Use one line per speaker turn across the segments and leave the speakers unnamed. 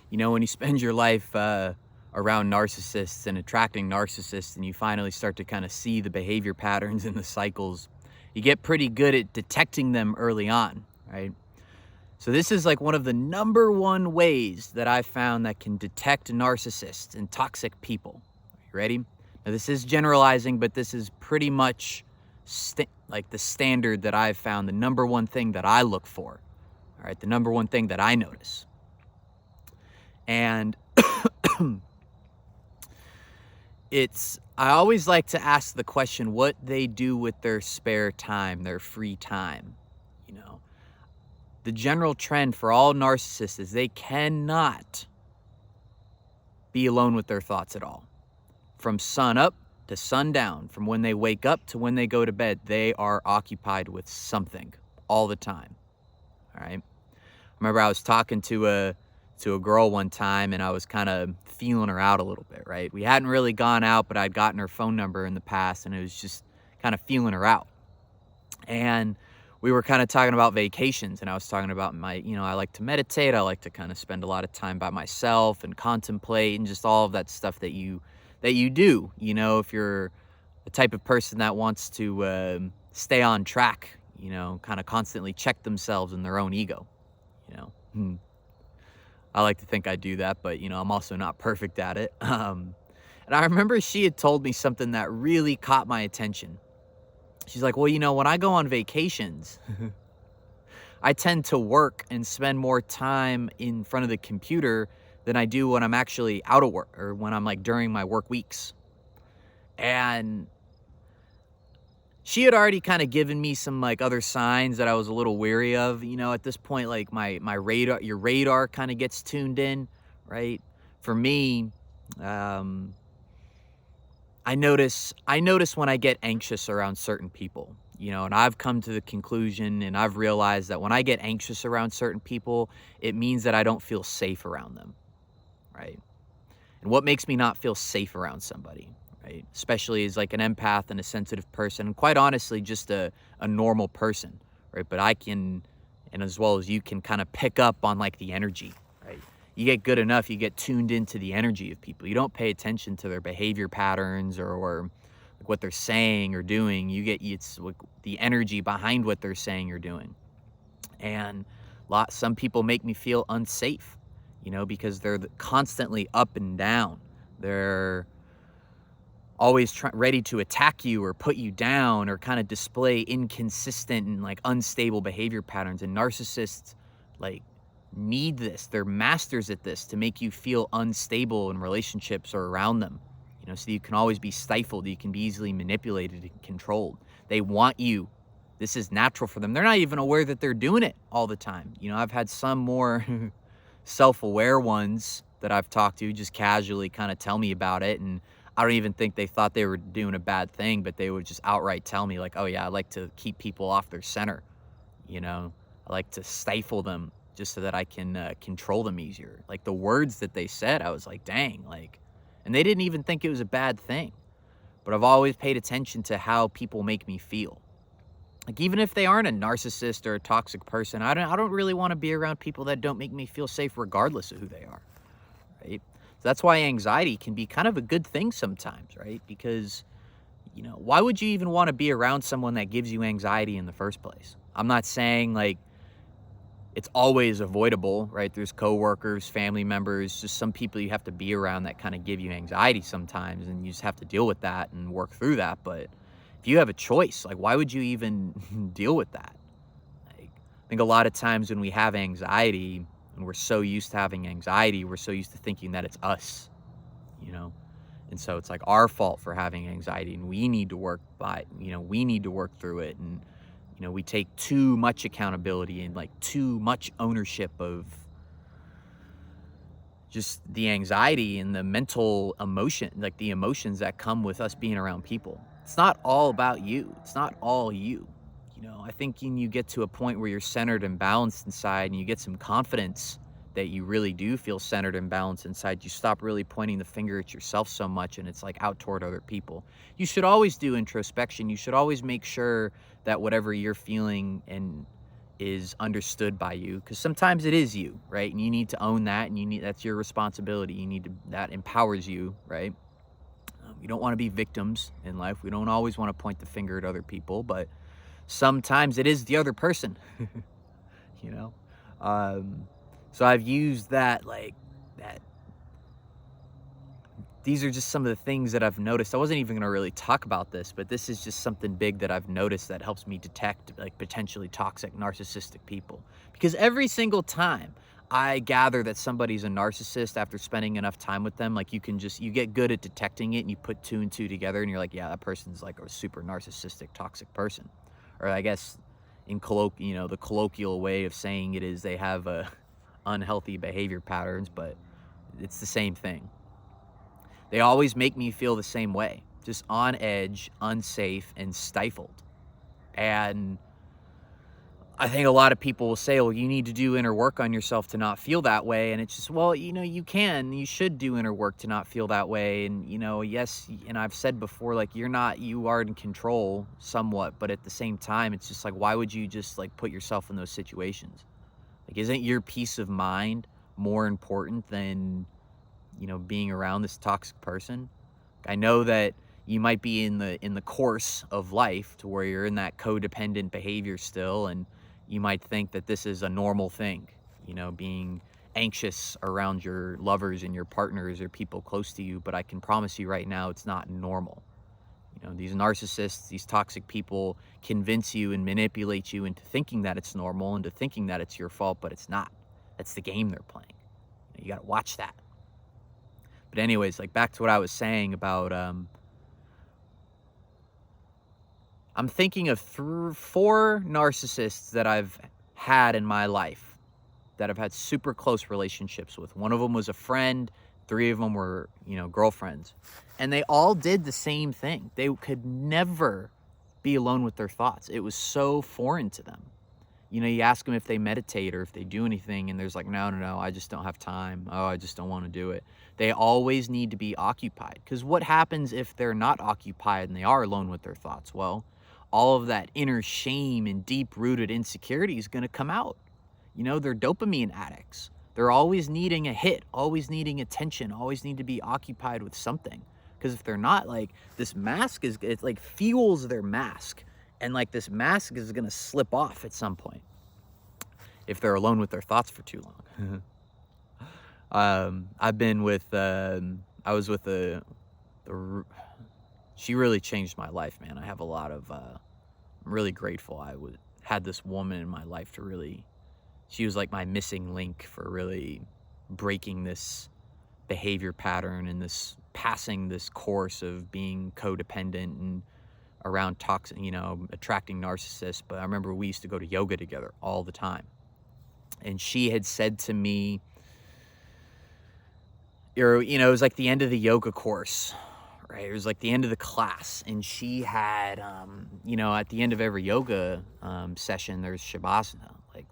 You know, when you spend your life around narcissists and attracting narcissists, and you finally start to kind of see the behavior patterns and the cycles, you get pretty good at detecting them early on, right? So this is like one of the number one ways that I've found that can detect narcissists and toxic people. You ready? Now this is generalizing, but this is pretty much like the standard that I've found, the number one thing that I look for. All right, the number one thing that I notice. And I always like to ask the question what they do with their spare time, their free time. You know, the general trend for all narcissists is they cannot be alone with their thoughts at all. From sun up to sundown, from when they wake up to when they go to bed, they are occupied with something all the time. All right. I remember I was talking to a girl one time, and I was kind of feeling her out a little bit, right? We hadn't really gone out, but I'd gotten her phone number in the past, and it was just kind of feeling her out. And we were kind of talking about vacations, and I was talking about I like to meditate. I like to kind of spend a lot of time by myself and contemplate and just all of that stuff that you do, if you're the type of person that wants to stay on track, kind of constantly check themselves and their own ego, I like to think I do that, but, I'm also not perfect at it. And I remember she had told me something that really caught my attention. She's like, well, when I go on vacations, I tend to work and spend more time in front of the computer than I do when I'm actually out of work or when I'm like during my work weeks. And she had already kind of given me some like other signs that I was a little weary of, at this point, like my radar, your radar kind of gets tuned in, right? For me, I notice when I get anxious around certain people, and I've come to the conclusion and I've realized that when I get anxious around certain people, it means that I don't feel safe around them, right? And what makes me not feel safe around somebody, right? Especially as like an empath and a sensitive person, and quite honestly, just a normal person, right? But I can, and as well as you can kind of pick up on like the energy, right? You get good enough, you get tuned into the energy of people. You don't pay attention to their behavior patterns or like what they're saying or doing. It's like the energy behind what they're saying or doing. And some people make me feel unsafe, because they're constantly up and down. They're always ready to attack you or put you down or kind of display inconsistent and like unstable behavior patterns. And narcissists like need this. They're masters at this to make you feel unstable in relationships or around them, so you can always be stifled. You can be easily manipulated and controlled. They want you. This is natural for them. They're not even aware that they're doing it all the time. I've had some more self-aware ones that I've talked to just casually kind of tell me about it. And I don't even think they thought they were doing a bad thing, but they would just outright tell me like, oh yeah, I like to keep people off their center. I like to stifle them just so that I can control them easier. Like the words that they said, I was like, dang, like, and they didn't even think it was a bad thing. But I've always paid attention to how people make me feel. Like even if they aren't a narcissist or a toxic person, I don't really want to be around people that don't make me feel safe regardless of who they are, right? So that's why anxiety can be kind of a good thing sometimes, right? Because, why would you even want to be around someone that gives you anxiety in the first place? I'm not saying like it's always avoidable, right? There's coworkers, family members, just some people you have to be around that kind of give you anxiety sometimes, and you just have to deal with that and work through that. But if you have a choice, like why would you even deal with that? Like, I think a lot of times when we have anxiety and we're so used to having anxiety, we're so used to thinking that it's us, and so it's like our fault for having anxiety, and we need to work we need to work through it. And we take too much accountability and like too much ownership of just the anxiety and the mental emotion, like the emotions that come with us being around people. It's not all about you. It's not all you. I think when you get to a point where you're centered and balanced inside and you get some confidence that you really do feel centered and balanced inside, you stop really pointing the finger at yourself so much and it's like out toward other people. You should always do introspection. You should always make sure that whatever you're feeling and is understood by you, because sometimes it is you, right? And you need to own that, and that's your responsibility. That empowers you, right? We don't want to be victims in life. We don't always want to point the finger at other people, but sometimes it is the other person, you know? Um, so I've used that, like, that. These are just some of the things that I've noticed. I wasn't even gonna really talk about this, but this is just something big that I've noticed that helps me detect, like, potentially toxic narcissistic people. Because every single time I gather that somebody's a narcissist after spending enough time with them, like, you get good at detecting it, and you put 2 and 2 together, and you're like, "Yeah, that person's, like, a super narcissistic, toxic person." Or I guess the colloquial way of saying it is they have, unhealthy behavior patterns, but it's the same thing. They always make me feel the same way, just on edge, unsafe, and stifled. And I think a lot of people will say, well, you need to do inner work on yourself to not feel that way. And it's just, well, you should do inner work to not feel that way. And, yes, and I've said before, like, you are in control somewhat, but at the same time, it's just like, why would you just, like, put yourself in those situations? Like, isn't your peace of mind more important than, being around this toxic person? I know that you might be in the course of life to where you're in that codependent behavior still, and you might think that this is a normal thing, being anxious around your lovers and your partners or people close to you, but I can promise you right now it's not normal. These narcissists, these toxic people convince you and manipulate you into thinking that it's normal, into thinking that it's your fault, but it's not. That's the game they're playing. You got to watch that. But anyways, like, back to what I was saying about, I'm thinking of 4 narcissists that I've had in my life that I've had super close relationships with. One of them was a friend, 3 of them were, girlfriends. And they all did the same thing. They could never be alone with their thoughts. It was so foreign to them. You ask them if they meditate or if they do anything, and there's like, no, no, no, I just don't have time. Oh, I just don't want to do it. They always need to be occupied. Because what happens if they're not occupied and they are alone with their thoughts? Well, all of that inner shame and deep-rooted insecurity is going to come out. They're dopamine addicts. They're always needing a hit, always needing attention, always need to be occupied with something. Because if they're not, like, this mask it like fuels their mask. And, like, this mask is going to slip off at some point if they're alone with their thoughts for too long. I've been with, I was with she really changed my life, man. I have a lot of, I'm really grateful had this woman in my life she was like my missing link for really breaking this behavior pattern and passing this course of being codependent and around toxic, attracting narcissists. But I remember we used to go to yoga together all the time. And she had said to me, it was like the end of the yoga course, right? It was like the end of the class. And she had, at the end of every yoga session, there's Shavasana, like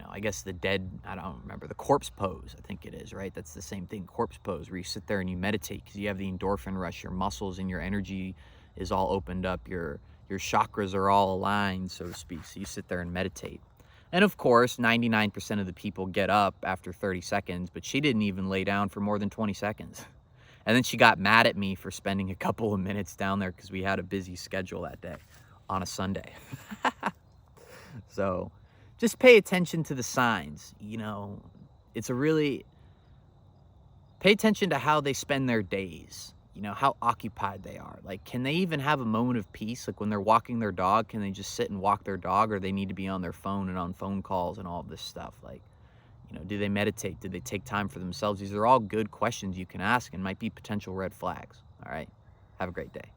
I guess I don't remember, the corpse pose, I think it is, right? That's the same thing, corpse pose, where you sit there and you meditate because you have the endorphin rush, your muscles and your energy is all opened up, your chakras are all aligned, so to speak. So you sit there and meditate. And of course, 99% of the people get up after 30 seconds, but she didn't even lay down for more than 20 seconds. And then she got mad at me for spending a couple of minutes down there because we had a busy schedule that day on a Sunday. So just pay attention to the signs. Pay attention to how they spend their days, how occupied they are. Like, can they even have a moment of peace? Like, when they're walking their dog, can they just sit and walk their dog, or they need to be on their phone and on phone calls and all of this stuff? Like, do they meditate? Do they take time for themselves? These are all good questions you can ask and might be potential red flags. All right. Have a great day.